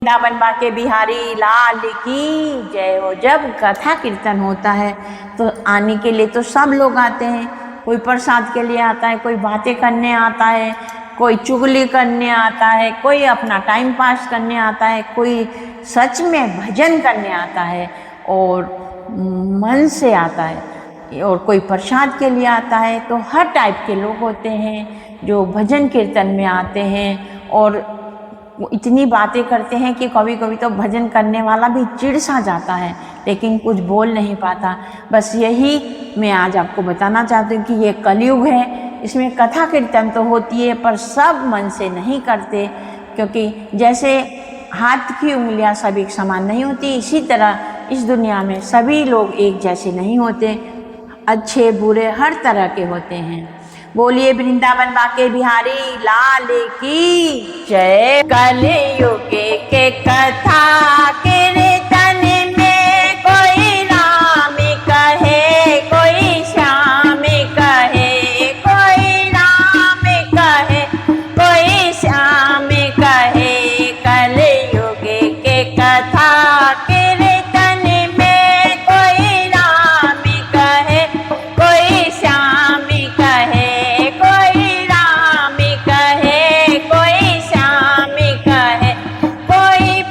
वृंदावन बाके बिहारी लाल की जय हो। जब कथा कीर्तन होता है तो आने के लिए तो सब लोग आते हैं। कोई प्रसाद के लिए आता है, कोई बातें करने आता है, कोई चुगली करने आता है, कोई अपना टाइम पास करने आता है, कोई सच में भजन करने आता है और मन से आता है, और कोई प्रसाद के लिए आता है। तो हर टाइप के लोग होते हैं जो भजन कीर्तन में आते हैं और वो इतनी बातें करते हैं कि कभी कभी तो भजन करने वाला भी चिढ़ सा जाता है, लेकिन कुछ बोल नहीं पाता। बस यही मैं आज आपको बताना चाहती हूँ कि ये कलयुग है, इसमें कथा कीर्तन तो होती है पर सब मन से नहीं करते, क्योंकि जैसे हाथ की उंगलियां सभी समान नहीं होती, इसी तरह इस दुनिया में सभी लोग एक जैसे नहीं होते, अच्छे बुरे हर तरह के होते हैं। बोलिए वृंदावन बाके बिहारी लाल की जय। कलयुग के कथा कीर्तन में कोई राम कहे, कोई श्याम कहे, कोई राम कहे, कोई श्याम कहे। कलयुग के कथा कीर्तन में कोई राम कहे, कोई श्याम कहे, कोई राम कहे, कोई श्याम कहे, कोई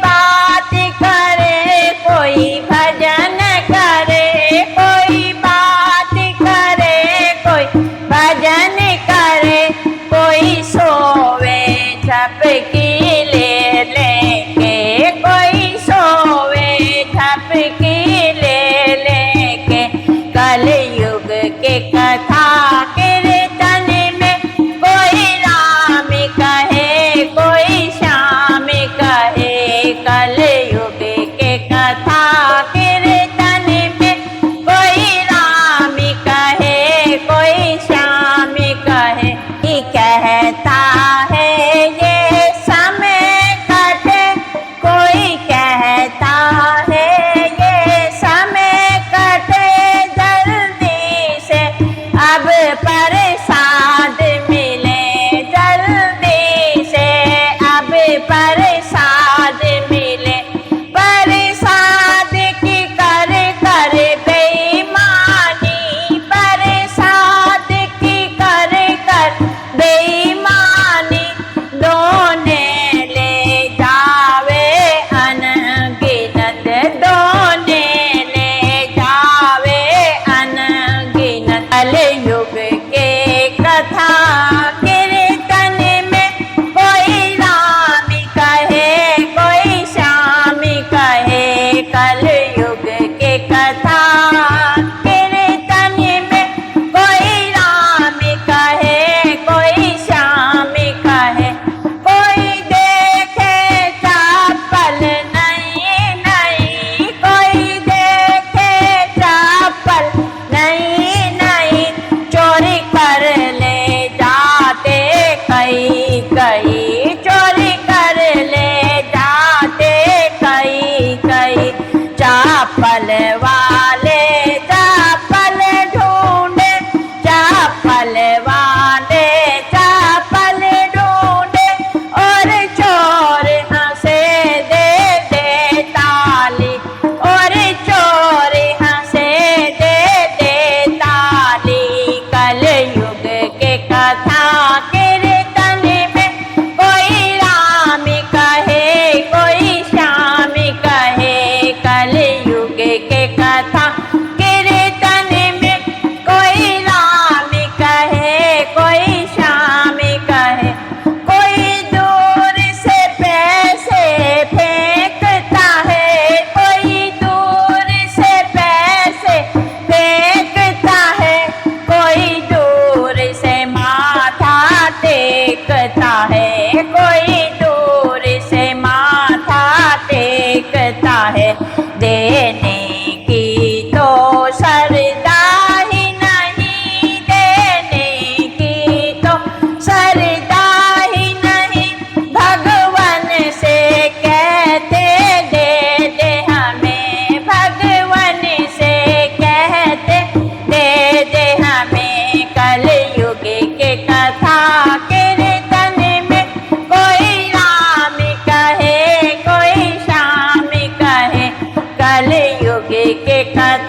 के कथा